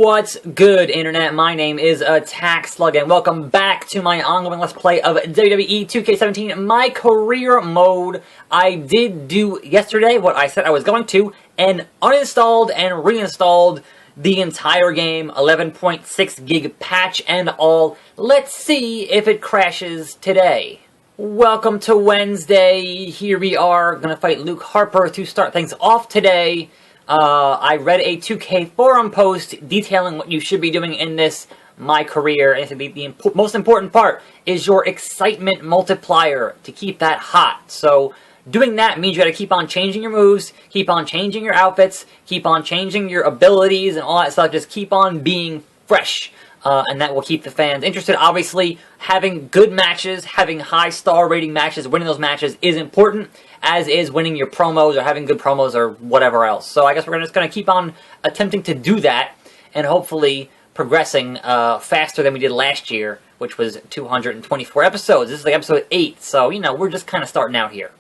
What's good, Internet? My name is attackslug, and welcome back to my ongoing Let's Play of WWE 2K17, my career mode. I did do yesterday what I said I was going to, and uninstalled and reinstalled the entire game, 11.6 gig patch and all. Let's see if it crashes today. Welcome to Wednesday. Here we are, gonna fight Luke Harper to start things off today. I read a 2K forum post detailing what you should be doing in this, my career, and the most important part is your excitement multiplier, to keep that hot. So, doing that means you gotta keep on changing your moves, keep on changing your outfits, keep on changing your abilities and all that stuff, just keep on being fresh. And that will keep the fans interested. Obviously, having good matches, having high star rating matches, winning those matches is important, as is winning your promos or having good promos or whatever else. So I guess we're just going to keep on attempting to do that, and hopefully progressing faster than we did last year, which was 224 episodes. This is like episode 8, so, you know, we're just kind of starting out here.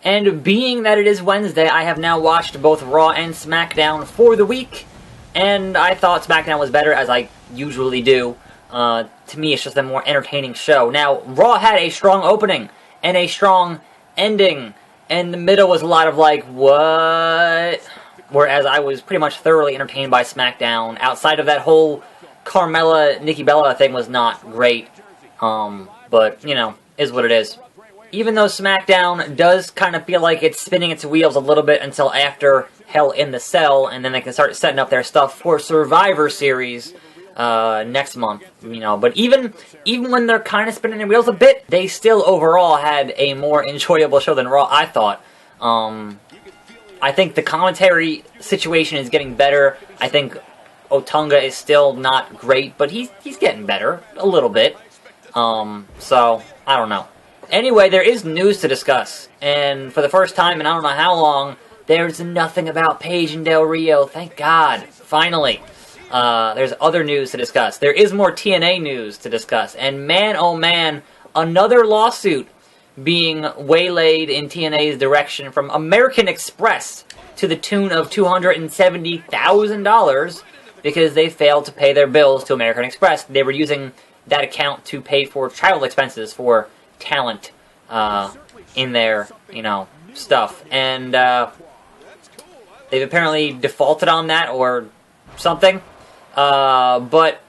And being that it is Wednesday, I have now watched both Raw and SmackDown for the week, and I thought SmackDown was better, as I usually do. To me, it's just a more entertaining show. Now, Raw had a strong opening and a strong ending, and the middle was a lot of like, what? Whereas I was pretty much thoroughly entertained by SmackDown. Outside of that whole Carmella, Nikki Bella thing was not great. But, you know, is what it is. Even though SmackDown does kind of feel like it's spinning its wheels a little bit until after Hell in the Cell, and then they can start setting up their stuff for Survivor Series next month, you know. But even when they're kind of spinning their wheels a bit, they still overall had a more enjoyable show than Raw, I thought. I think the commentary situation is getting better. I think Otunga is still not great, but he's getting better a little bit. So I don't know. Anyway, there is news to discuss, and for the first time in I don't know how long, there's nothing about Paige and Del Rio. Thank God, finally. There's other news to discuss. There is more TNA news to discuss, and man, oh man, another lawsuit being waylaid in TNA's direction from American Express to the tune of $270,000 because they failed to pay their bills to American Express. They were using that account to pay for travel expenses for talent in their, you know, stuff. And they've apparently defaulted on that or something. But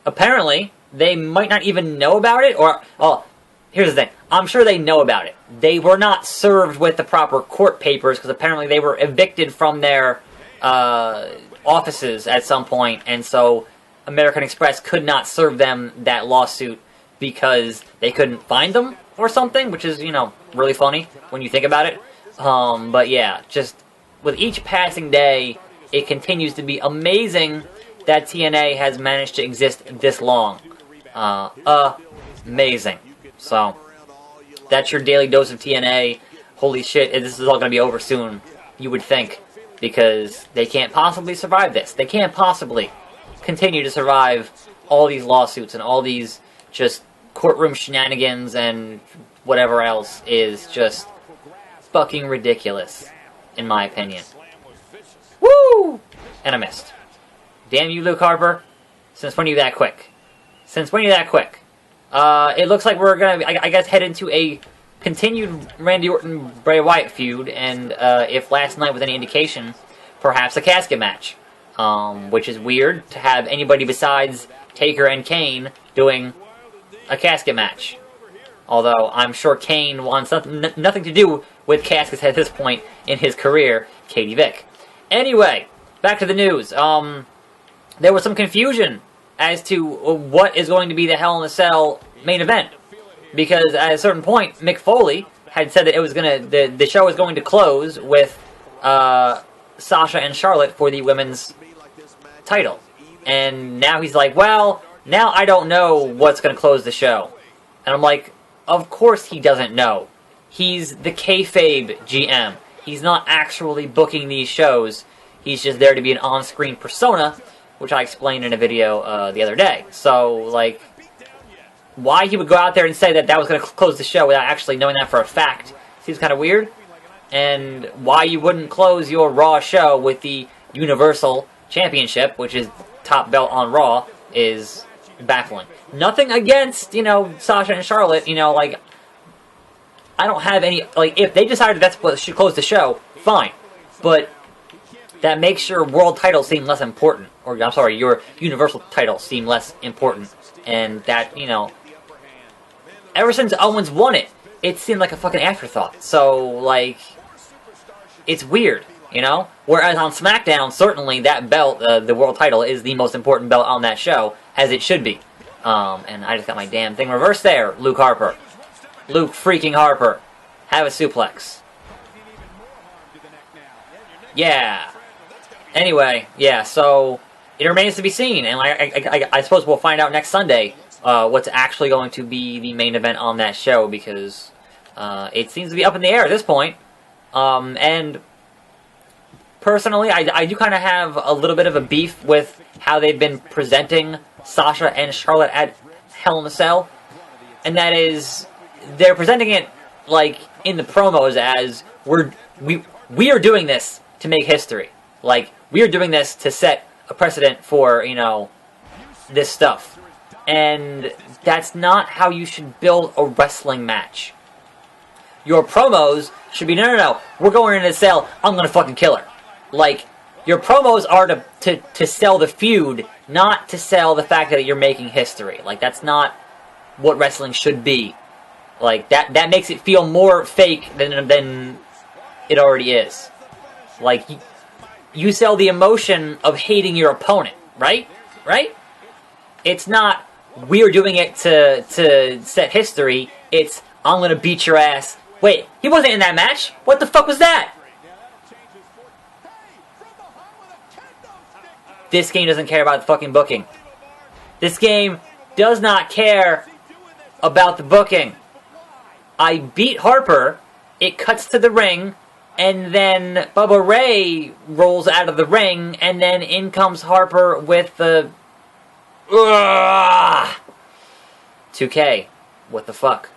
apparently they might not even know about it, or, well, here's the thing. I'm sure they know about it. They were not served with the proper court papers because apparently they were evicted from their offices at some point, and so American Express could not serve them that lawsuit because they couldn't find them or something, which is, you know, really funny when you think about it. But yeah, just with each passing day, it continues to be amazing that TNA has managed to exist this long. Amazing. So, that's your daily dose of TNA. Holy shit, this is all going to be over soon, you would think, because they can't possibly survive this. They can't possibly continue to survive all these lawsuits and all these just courtroom shenanigans and whatever else is just fucking ridiculous, in my opinion. Woo! And I missed. Damn you, Luke Harper. Since when are you that quick? Since when are you that quick? It looks like we're gonna, I guess, head into a continued Randy Orton-Bray Wyatt feud, and if last night was any indication, perhaps a casket match. Which is weird to have anybody besides Taker and Kane doing a casket match. Although, I'm sure Kane wants nothing to do with caskets at this point in his career, Katie Vick. Anyway, back to the news. There was some confusion as to what is going to be the Hell in a Cell main event. Because at a certain point, Mick Foley had said that it was the show was going to close with Sasha and Charlotte for the women's title. And now he's like, well, now I don't know what's going to close the show. And I'm like, of course he doesn't know. He's the kayfabe GM. He's not actually booking these shows. He's just there to be an on-screen persona, which I explained in a video the other day. So, like, why he would go out there and say that that was going to close the show without actually knowing that for a fact seems kind of weird. And why you wouldn't close your Raw show with the Universal Championship, which is top belt on Raw is baffling. Nothing against, you know, Sasha and Charlotte, you know, like, I don't have any, like, if they decided that's what should close the show, fine. But that makes your world title seem less important. Or, I'm sorry, your universal title seem less important. And that, you know, ever since Owens won it, it seemed like a fucking afterthought. So, like, it's weird, you know? Whereas on SmackDown, certainly that belt, the world title, is the most important belt on that show, as it should be. And I just got my damn thing reversed there, Luke Harper. Luke freaking Harper. Have a suplex. Yeah. Anyway, yeah, so it remains to be seen, and I suppose we'll find out next Sunday what's actually going to be the main event on that show, because it seems to be up in the air at this point. And personally, I do kind of have a little bit of a beef with how they've been presenting Sasha and Charlotte at Hell in a Cell, and that is, they're presenting it like in the promos as we are doing this to make history. Like, we are doing this to set a precedent for, you know, this stuff. And that's not how you should build a wrestling match. Your promos should be, no, we're going into the cell, I'm gonna fucking kill her. Like, your promos are to sell the feud, not to sell the fact that you're making history. Like, that's not what wrestling should be. Like, that makes it feel more fake than it already is. Like, you sell the emotion of hating your opponent, right? Right? It's not, we're doing it to set history. It's, I'm gonna beat your ass. Wait, he wasn't in that match? What the fuck was that? This game doesn't care about the fucking booking. This game does not care about the booking. I beat Harper, it cuts to the ring, and then Bubba Ray rolls out of the ring, and then in comes Harper with the... 2K. What the fuck?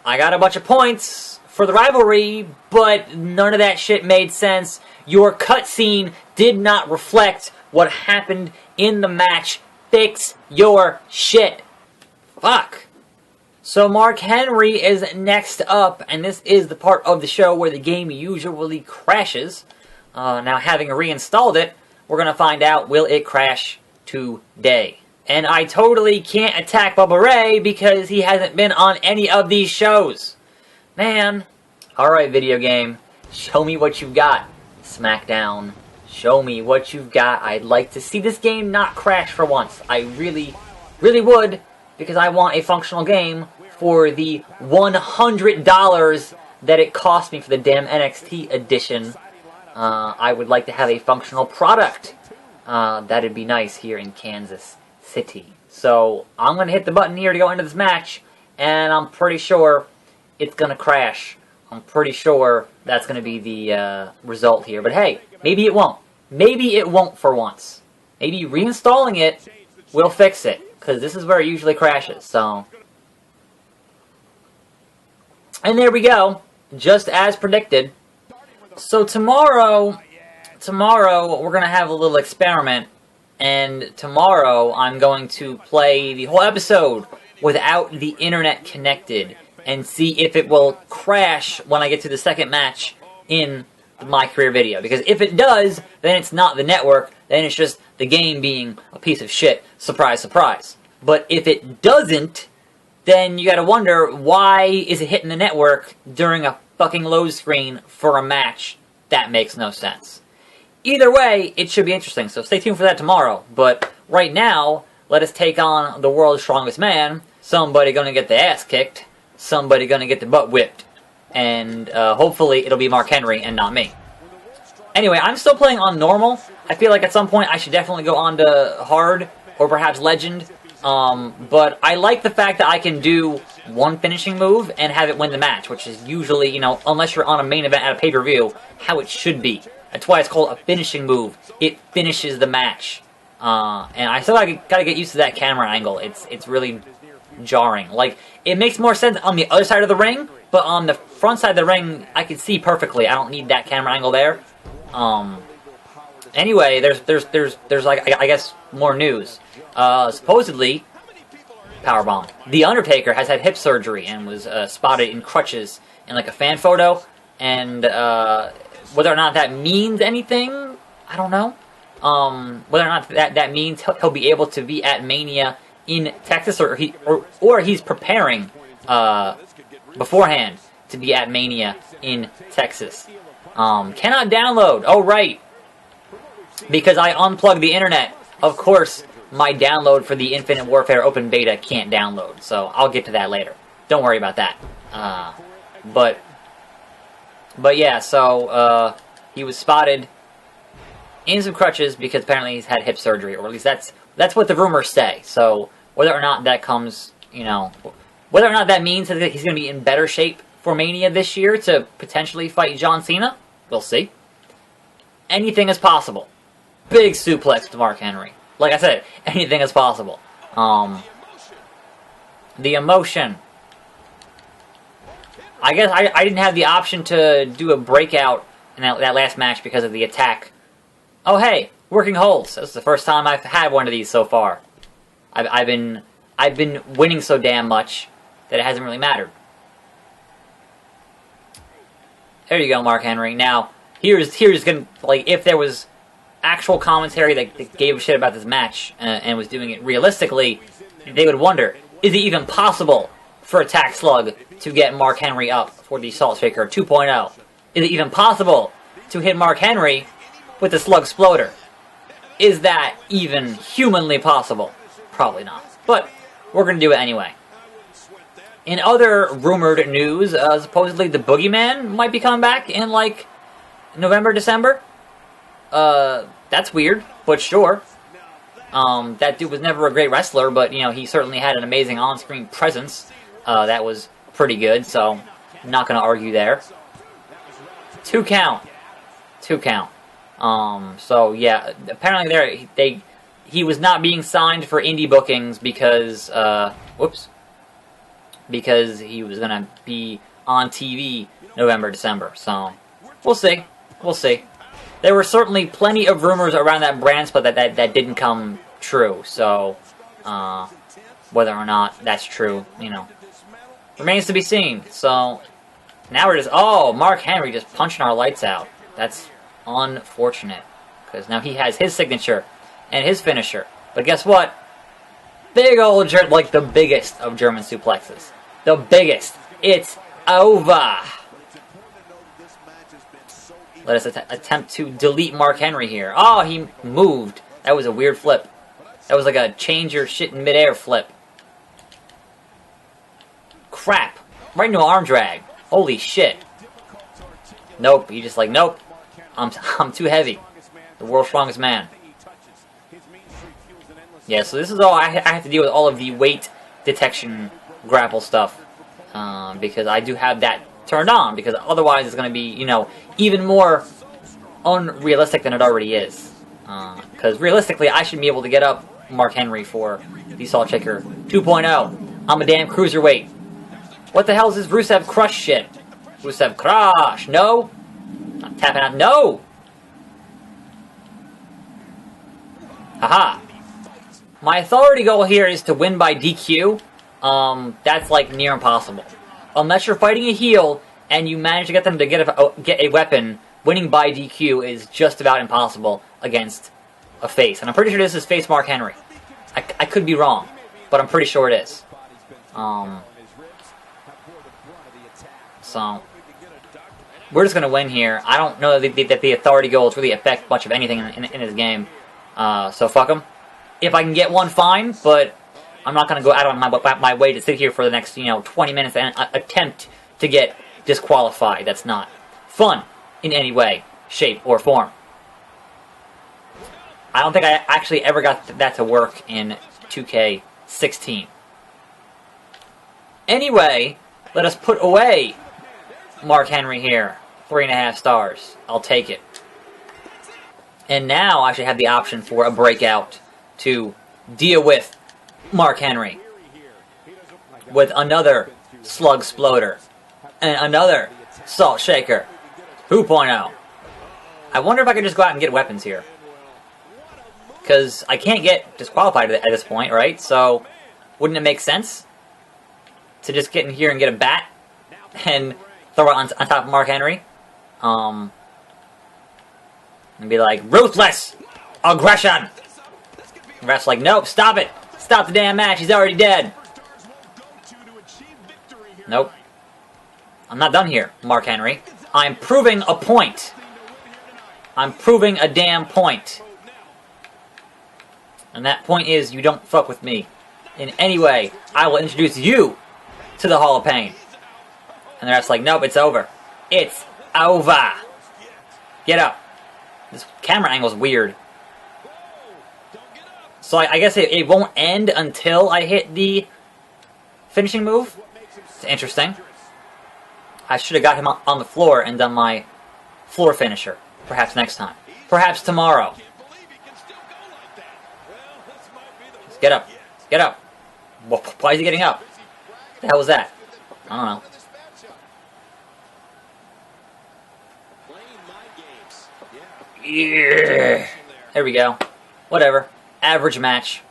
I got a bunch of points for the rivalry, but none of that shit made sense. Your cutscene did not reflect what happened in the match. Fix your shit. Fuck. So Mark Henry is next up, and this is the part of the show where the game usually crashes. Now, having reinstalled it, we're going to find out, will it crash today? And I totally can't attack Bubba Ray because he hasn't been on any of these shows. Man. Alright, video game. Show me what you've got. SmackDown. Show me what you've got. I'd like to see this game not crash for once. I really, really would, because I want a functional game for the $100 that it cost me for the damn NXT edition. I would like to have a functional product. That'd be nice here in Kansas City. So, I'm going to hit the button here to go into this match, and I'm pretty sure it's going to crash. I'm pretty sure that's going to be the result here. But hey, maybe it won't. Maybe it won't for once. Maybe reinstalling it will fix it, because this is where it usually crashes, so... And there we go, just as predicted. So tomorrow we're going to have a little experiment, and tomorrow I'm going to play the whole episode without the internet connected, and see if it will crash when I get to the second match in my career video. Because if it does, then it's not the network, then it's just the game being a piece of shit. Surprise, surprise. But if it doesn't, then you gotta wonder, why is it hitting the network during a fucking load screen for a match? That makes no sense. Either way, it should be interesting, so stay tuned for that tomorrow. But right now, let us take on the world's strongest man. Somebody gonna get the ass kicked. Somebody gonna get the butt whipped. And hopefully it'll be Mark Henry and not me. Anyway, I'm still playing on normal. I feel like at some point I should definitely go on to hard, or perhaps legend. But I like the fact that I can do one finishing move and have it win the match, which is usually, you know, unless you're on a main event at a pay-per-view, how it should be. That's why it's called a finishing move. It finishes the match. And I still gotta get used to that camera angle. It's really jarring. Like, it makes more sense on the other side of the ring, but on the front side of the ring, I can see perfectly. I don't need that camera angle there. Anyway, there's like I guess more news. Supposedly, powerbomb. The Undertaker has had hip surgery and was spotted in crutches in like a fan photo. And whether or not that means anything, I don't know. Whether or not that means he'll be able to be at Mania in Texas, or he's preparing beforehand to be at Mania in Texas. Cannot download. Oh, right. Because I unplugged the internet. Of course, my download for the Infinite Warfare Open Beta can't download. So I'll get to that later. Don't worry about that. But yeah, so he was spotted in some crutches because apparently he's had hip surgery, or at least that's what the rumors say. So whether or not that comes, whether or not that means that he's going to be in better shape for Mania this year to potentially fight John Cena, we'll see. Anything is possible. Big suplex to Mark Henry. Like I said, anything is possible. The emotion. I guess I didn't have the option to do a breakout in that last match because of the attack. Oh hey, working holds. This is the first time I've had one of these so far. I've been winning so damn much that it hasn't really mattered. There you go, Mark Henry. Now here's gonna, like, if there was actual commentary that gave a shit about this match and was doing it realistically, they would wonder, is it even possible for attackslug to get Mark Henry up for the Salt Shaker 2.0? Is it even possible to hit Mark Henry with the Slug Sploder? Is that even humanly possible? Probably not. But we're going to do it anyway. In other rumored news, supposedly the Boogeyman might be coming back in, like, November, December. That's weird, but sure. That dude was never a great wrestler, but, he certainly had an amazing on-screen presence. That was pretty good, so not going to argue there. 2 count. 2 count. So yeah, apparently he was not being signed for indie bookings because, because he was going to be on TV November, December. So we'll see. We'll see. There were certainly plenty of rumors around that brand split that didn't come true. So whether or not that's true, remains to be seen. So now we're just, Mark Henry just punching our lights out. That's unfortunate, because now he has his signature and his finisher. But guess what? Big old like the biggest of German suplexes. The biggest. It's over. Let us attempt to delete Mark Henry here. Oh, he moved. That was a weird flip. That was like a change your shit in midair flip. Crap. Right into an arm drag. Holy shit. Nope. He just like, nope. I'm too heavy. The world's strongest man. Yeah, so this is all I have to deal with, all of the weight detection grapple stuff. Because I do have that turned on, because otherwise it's going to be, even more unrealistic than it already is. Because realistically, I should be able to get up Mark Henry for the Salt Shaker 2.0. I'm a damn cruiserweight. What the hell is this Rusev Crush shit? Rusev Crush. No. Not tapping out. No. Haha. My authority goal here is to win by DQ. That's like near impossible. Unless you're fighting a heel and you manage to get them to get a weapon, winning by DQ is just about impossible against a face. And I'm pretty sure this is face Mark Henry. I could be wrong, but I'm pretty sure it is. So we're just going to win here. I don't know that the authority goals really affect much of anything in his game. So fuck him. If I can get one, fine, but I'm not going to go out of my way to sit here for the next 20 minutes and attempt to get disqualified. That's not fun in any way, shape, or form. I don't think I actually ever got that to work in 2K17. Anyway, let us put away Mark Henry here. 3.5 stars. I'll take it. And now I should have the option for a breakout to deal with Mark Henry with another Slug Sploder and another Salt Shaker 2.0. I wonder if I could just go out and get weapons here. Because I can't get disqualified at this point, right? So, wouldn't it make sense to just get in here and get a bat and throw it on top of Mark Henry? And be like, ruthless aggression! The ref's like, nope, stop it! Stop the damn match, he's already dead! Nope. I'm not done here, Mark Henry. I'm proving a point. I'm proving a damn point. And that point is, you don't fuck with me. In any way, I will introduce you to the Hall of Pain. And the ref's like, nope, it's over. It's over. Get up. This camera angle's weird. So I guess it won't end until I hit the finishing move. It's interesting. I should have got him on the floor and done my floor finisher. Perhaps next time. Perhaps tomorrow. Just get up. Get up. Why is he getting up? What the hell was that? I don't know. Yeah. There we go. Whatever. Average match.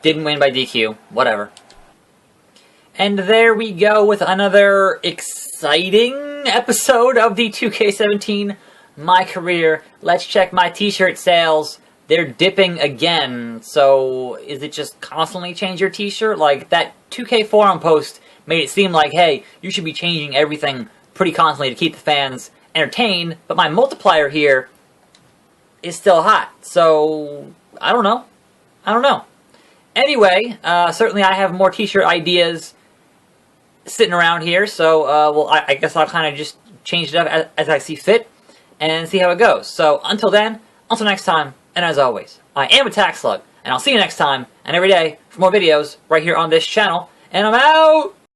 Didn't win by DQ. Whatever. And there we go with another exciting episode of the 2K17 My Career. Let's check my t-shirt sales. They're dipping again. So is it just constantly change your t-shirt? Like that 2K forum post made it seem like, hey, you should be changing everything pretty constantly to keep the fans entertained. But my multiplier here is still hot. So I don't know. I don't know. Anyway, certainly I have more t-shirt ideas sitting around here, so well, I guess I'll kind of just change it up as I see fit and see how it goes. So until then, until next time, and as always, I am attackslug, and I'll see you next time and every day for more videos right here on this channel, and I'm out!